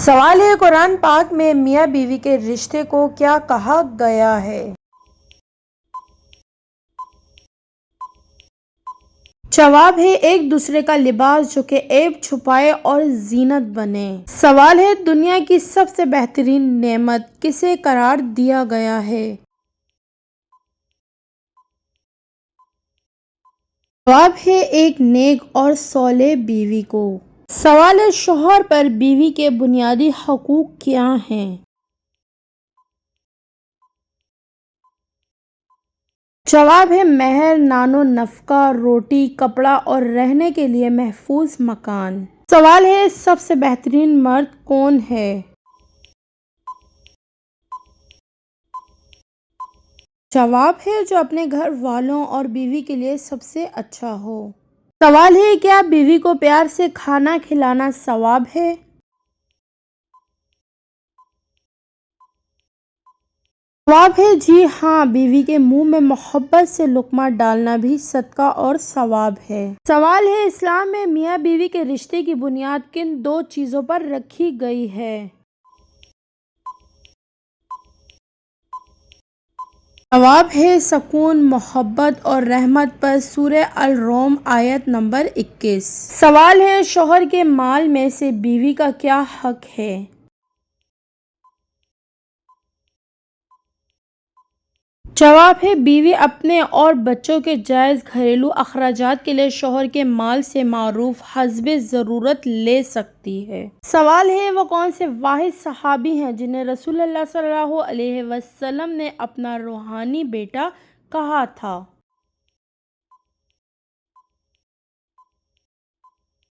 سوال ہے قرآن پاک میں میاں بیوی کے رشتے کو کیا کہا گیا ہے؟ جواب ہے ایک دوسرے کا لباس جو کہ عیب چھپائے اور زینت بنے۔ سوال ہے دنیا کی سب سے بہترین نعمت کسے قرار دیا گیا ہے؟ جواب ہے ایک نیک اور صالح بیوی کو۔ سوال ہے شوہر پر بیوی کے بنیادی حقوق کیا ہیں؟ جواب ہے مہر، نان و نفقہ، روٹی، کپڑا اور رہنے کے لیے محفوظ مکان۔ سوال ہے سب سے بہترین مرد کون ہے؟ جواب ہے جو اپنے گھر والوں اور بیوی کے لیے سب سے اچھا ہو۔ سوال ہے کیا بیوی کو پیار سے کھانا کھلانا ثواب ہے؟ جواب ہے جی ہاں، بیوی کے منہ میں محبت سے لقمہ ڈالنا بھی صدقہ اور ثواب ہے۔ سوال ہے اسلام میں میاں بیوی کے رشتے کی بنیاد کن دو چیزوں پر رکھی گئی ہے؟ جواب ہے سکون، محبت اور رحمت پر سورہ الروم آیت نمبر 21۔ سوال ہے شوہر کے مال میں سے بیوی کا کیا حق ہے؟ جواب ہے بیوی اپنے اور بچوں کے جائز گھریلو اخراجات کے لیے شوہر کے مال سے معروف حسب ضرورت لے سکتی ہے۔ سوال ہے وہ کون سے واحد صحابی ہیں جنہیں رسول اللہ صلی اللہ علیہ وسلم نے اپنا روحانی بیٹا کہا تھا؟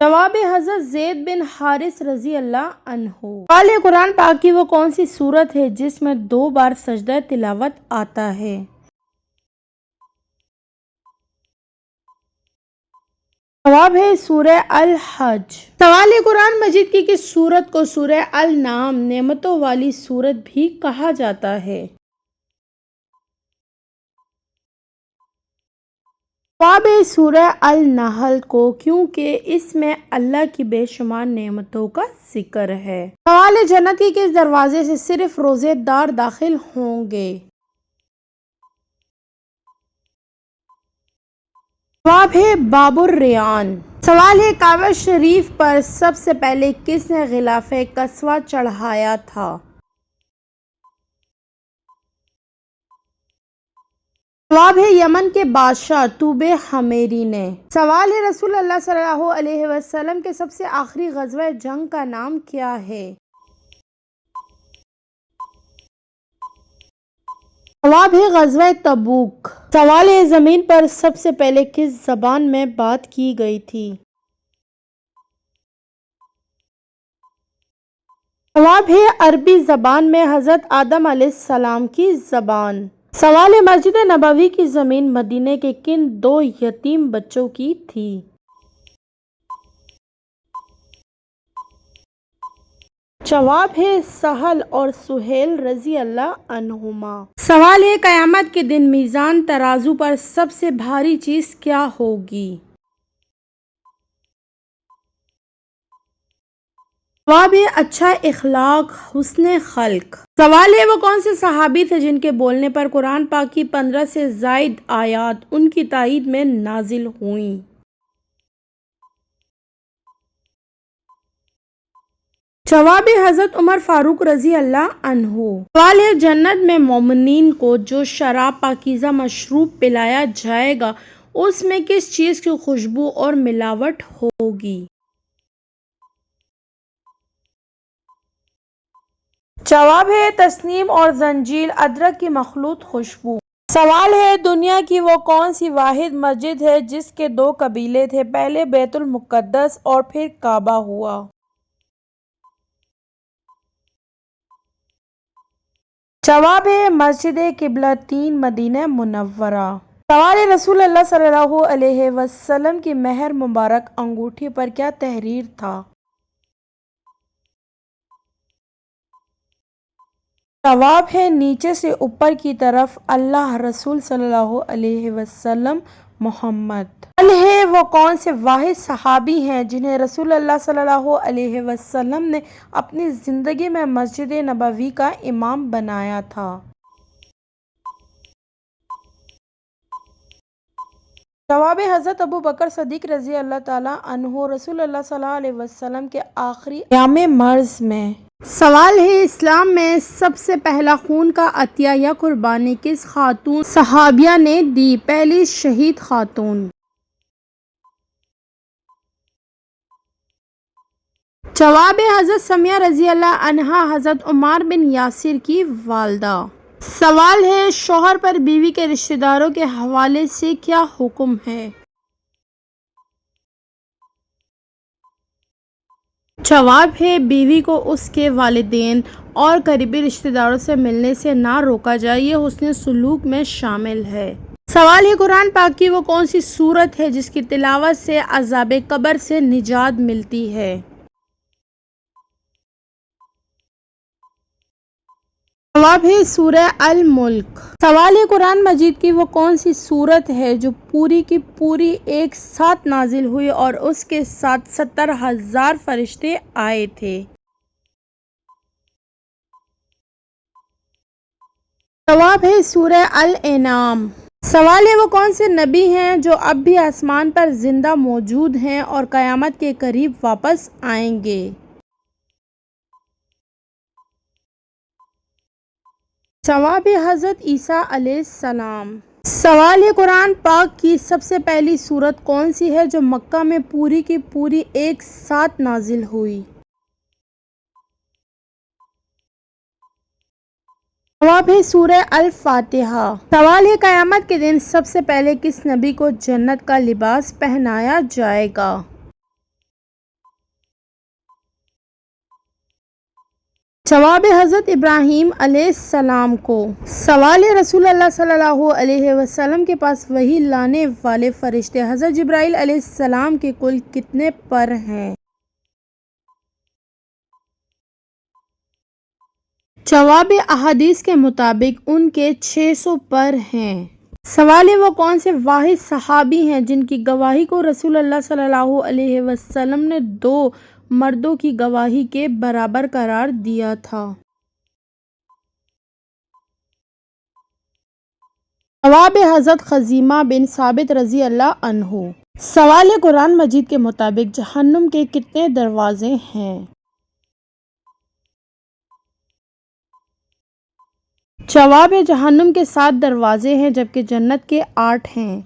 جواب حضرت زید بن حارث رضی اللہ عنہ۔ سوال ہے قرآن پاک کی وہ کون سی سورت ہے جس میں 2 بار سجدہ تلاوت آتا ہے؟ جواب ہے سورہ الحج۔ سوال ہے قرآن مجید کی کس سورت کو سورہ النعم نعمتوں والی سورت بھی کہا جاتا ہے؟ جواب ہے سورہ النحل کو، کیونکہ اس میں اللہ کی بے شمار نعمتوں کا ذکر ہے۔ سوال ہے جنت کے کس دروازے سے صرف روزے دار داخل ہوں گے؟ جواب ہے باب الریان۔ سوال ہے کعبہ شریف پر سب سے پہلے کس نے غلاف کسوہ چڑھایا تھا؟ جواب ہے یمن کے بادشاہ توب حمیری نے۔ سوال ہے رسول اللہ صلی اللہ علیہ وسلم کے سب سے آخری غزوہ جنگ کا نام کیا ہے؟ جواب ہے غزوہ تبوک۔ سوال ہے زمین پر سب سے پہلے کس زبان میں بات کی گئی تھی؟ جواب ہے عربی زبان میں حضرت آدم علیہ السلام کی زبان۔ سوال ہے مسجد نبوی کی زمین مدینے کے کن 2 یتیم بچوں کی تھی؟ جواب ہے سہل اور سہیل رضی اللہ عنہما۔ سوال ہے قیامت کے دن میزان ترازو پر سب سے بھاری چیز کیا ہوگی؟ جواب ہے اچھا اخلاق، حسن خلق۔ سوال ہے وہ کون سے صحابی تھے جن کے بولنے پر قرآن پاک کی 15 سے زائد آیات ان کی تائید میں نازل ہوئیں؟ جواب حضرت عمر فاروق رضی اللہ عنہ۔ سوال ہے جنت میں مومنین کو جو شراب پاکیزہ مشروب پلایا جائے گا اس میں کس چیز کی خوشبو اور ملاوٹ ہوگی؟ جواب ہے تسنیم اور زنجیل ادرک کی مخلوط خوشبو۔ سوال ہے دنیا کی وہ کون سی واحد مسجد ہے جس کے 2 قبیلے تھے، پہلے بیت المقدس اور پھر کعبہ ہوا؟ جواب ہے مسجد قبلتین مدینہ منورہ۔ سوال ہے رسول اللہ صلی اللہ علیہ وسلم کی مہر مبارک انگوٹھی پر کیا تحریر تھا؟ جواب ہے نیچے سے اوپر کی طرف اللہ، رسول صلی اللہ علیہ وسلم، محمد۔ سوال ہے وہ کون سے واحد صحابی ہیں جنہیں رسول اللہ صلی اللہ علیہ وسلم نے اپنی زندگی میں مسجد نبوی کا امام بنایا تھا؟ جواب: حضرت ابو بکر صدیق رضی اللہ تعالیٰ عنہ رسول اللہ صلی اللہ علیہ وسلم کے آخری ایام مرض میں۔ سوال ہے: اسلام میں سب سے پہلا خون کا عطیہ یا قربانی کس خاتون صحابیہ نے دی؟ پہلی شہید خاتون۔ جواب: حضرت سمیہ رضی اللہ عنہا حضرت عمار بن یاسر کی والدہ۔ سوال ہے: شوہر پر بیوی کے رشتہ داروں کے حوالے سے کیا حکم ہے؟ جواب ہے: بیوی کو اس کے والدین اور قریبی رشتہ داروں سے ملنے سے نہ روکا جائے، یہ حسن سلوک میں شامل ہے۔ سوال ہے: قرآن پاک کی وہ کون سی سورت ہے جس کی تلاوت سے عذاب قبر سے نجات ملتی ہے؟ جواب ہے: سورہ الملک۔ سوال ہے: قرآن مجید کی وہ کون سی سورت ہے جو پوری کی پوری ایک ساتھ نازل ہوئی اور اس کے ساتھ 70,000 فرشتے آئے تھے؟ جواب ہے: سورہ الانعام۔ سوال ہے: وہ کون سے نبی ہیں جو اب بھی آسمان پر زندہ موجود ہیں اور قیامت کے قریب واپس آئیں گے؟ جواب: حضرت عیسیٰ علیہ السلام۔ سوال ہے: قرآن پاک کی سب سے پہلی سورت کون سی ہے جو مکہ میں پوری کی پوری ایک ساتھ نازل ہوئی؟ جواب ہے: سورہ الفاتحہ۔ سوال ہے: قیامت کے دن سب سے پہلے کس نبی کو جنت کا لباس پہنایا جائے گا؟ جواب: حضرت ابراہیم علیہ السلام کو۔ سوال ہے: رسول اللہ صلی اللہ علیہ وسلم کے پاس وحی لانے والے فرشتے حضرت جبرائیل علیہ السلام کے کل کتنے پر ہیں؟ جواب: احادیث کے مطابق ان کے 600 پر ہیں۔ سوال ہے: وہ کون سے واحد صحابی ہیں جن کی گواہی کو رسول اللہ صلی اللہ علیہ وسلم نے 2 مردوں کی گواہی کے برابر قرار دیا تھا؟ جواب: حضرت خزیمہ بن ثابت رضی اللہ عنہ۔ سوال ہے: قرآن مجید کے مطابق جہنم کے کتنے دروازے ہیں؟ جواب ہے: جہنم کے 7 دروازے ہیں جبکہ جنت کے 8 ہیں۔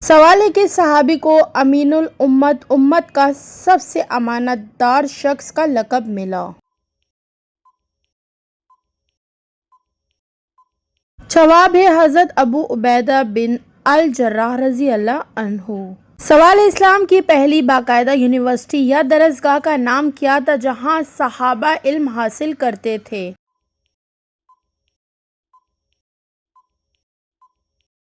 سوال ہے: کس صحابی کو امین الامت، امت کا سب سے امانت دار شخص کا لقب ملا؟ جواب ہے: حضرت ابو عبیدہ بن الجراح رضی اللہ عنہ۔ سوال ہے: اسلام کی پہلی باقاعدہ یونیورسٹی یا درسگاہ کا نام کیا تھا جہاں صحابہ علم حاصل کرتے تھے؟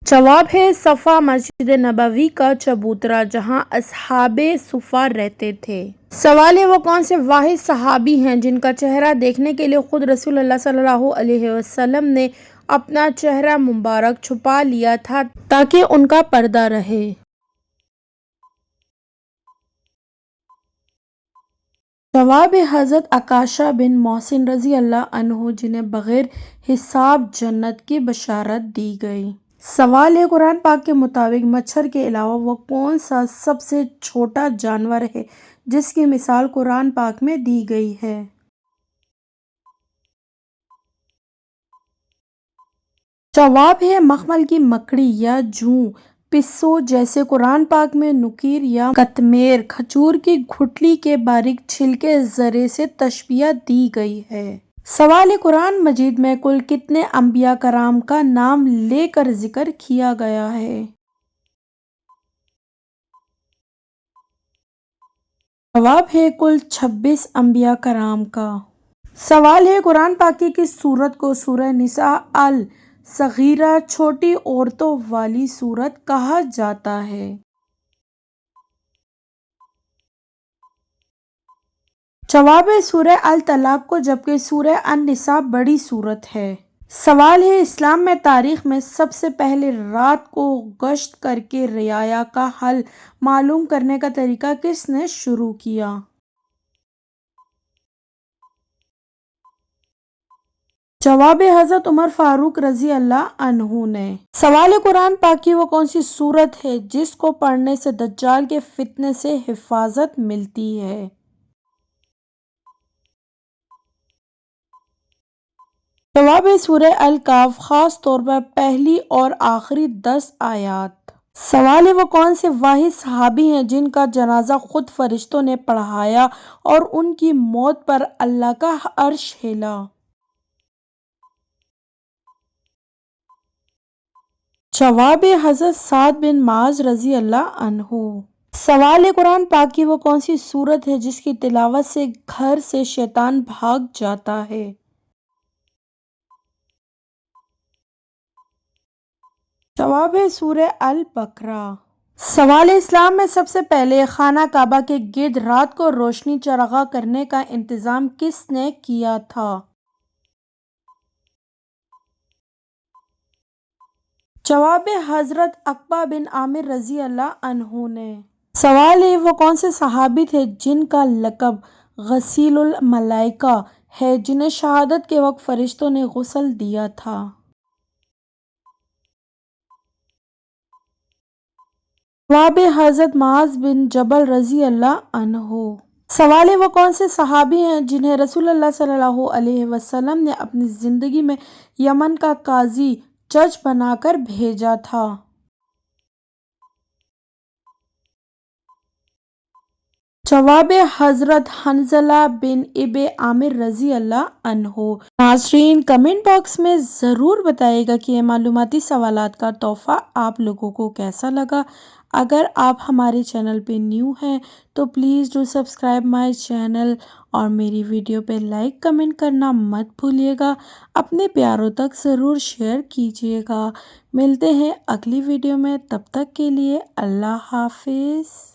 جواب ہے: صفا، مسجد نبوی کا چبوترا جہاں اصحاب صفا رہتے تھے۔ سوال ہے: وہ کون سے واحد صحابی ہیں جن کا چہرہ دیکھنے کے لیے خود رسول اللہ صلی اللہ علیہ وسلم نے اپنا چہرہ مبارک چھپا لیا تھا تاکہ ان کا پردہ رہے؟ جواب: حضرت عکاشہ بن محصن رضی اللہ عنہ جنہیں بغیر حساب جنت کی بشارت دی گئی۔ سوال ہے: قرآن پاک کے مطابق مچھر کے علاوہ وہ کون سا سب سے چھوٹا جانور ہے جس کی مثال قرآن پاک میں دی گئی ہے؟ جواب ہے: مخمل کی مکڑی یا جوں، پسوں جیسے قرآن پاک میں نکیر یا قطمیر، کھجور کی گٹھلی کے باریک چھلکے ذرے سے تشبیہ دی گئی ہے۔ سوال ہے: قرآن مجید میں کل کتنے انبیاء کرام کا نام لے کر ذکر کیا گیا ہے؟ جواب ہے: کل 26 انبیاء کرام کا۔ سوال ہے: قرآن پاک کی کس سورت کو سورہ نساء الصغیرہ، چھوٹی عورتوں والی سورت کہا جاتا ہے؟ جواب ہے: سورہ الطلاق کو، جبکہ سورہ النساء بڑی سورت ہے۔ سوال ہے، اسلام میں تاریخ میں سب سے پہلے رات کو گشت کر کے رعایا کا حل معلوم کرنے کا طریقہ کس نے شروع کیا؟ جواب ہے حضرت عمر فاروق رضی اللہ عنہ نے۔ سوال ہے، قرآن پاک کی وہ کون سی سورت ہے جس کو پڑھنے سے دجال کے فتنے سے حفاظت ملتی ہے؟ جواب ہے سورہ الکہف، خاص طور پر پہلی اور آخری 10 آیات۔ سوال ہے، وہ کون سے واحد صحابی ہیں جن کا جنازہ خود فرشتوں نے پڑھایا اور ان کی موت پر اللہ کا عرش ہلا؟ جواب ہے حضرت سعد بن معاذ رضی اللہ عنہ۔ سوال ہے، قرآن پاک کی وہ کون سی سورت ہے جس کی تلاوت سے گھر سے شیطان بھاگ جاتا ہے؟ جواب ہے سورہ البقرہ۔ سوال ہے، اسلام میں سب سے پہلے خانہ کعبہ کے گرد رات کو روشنی چراغاں کرنے کا انتظام کس نے کیا تھا؟ جواب ہے حضرت عقبہ بن عامر رضی اللہ عنہ نے۔ سوال ہے، وہ کون سے صحابی تھے جن کا لقب غسیل الملائکہ ہے، جنہیں شہادت کے وقت فرشتوں نے غسل دیا تھا؟ جواب ہے حضرت معاذ بن جبل رضی اللہ عنہ۔ سوال ہے، وہ کون سے صحابی ہیں جنہیں رسول اللہ صلی اللہ علیہ وسلم نے اپنی زندگی میں یمن کا قاضی جج بنا کر بھیجا تھا؟ جواب ہے حضرت حنظلہ بن ابی عامر رضی اللہ عنہ۔ ناظرین، کمنٹ باکس میں ضرور بتائیے گا کہ یہ معلوماتی سوالات کا تحفہ آپ لوگوں کو کیسا لگا۔ اگر آپ ہمارے چینل پہ نیو ہیں تو please do subscribe my channel اور میری ویڈیو پہ لائک کمنٹ کرنا مت بھولیے گا۔ اپنے پیاروں تک ضرور شیئر کیجیے گا۔ ملتے ہیں اگلی ویڈیو میں، تب تک کے لیے اللہ حافظ۔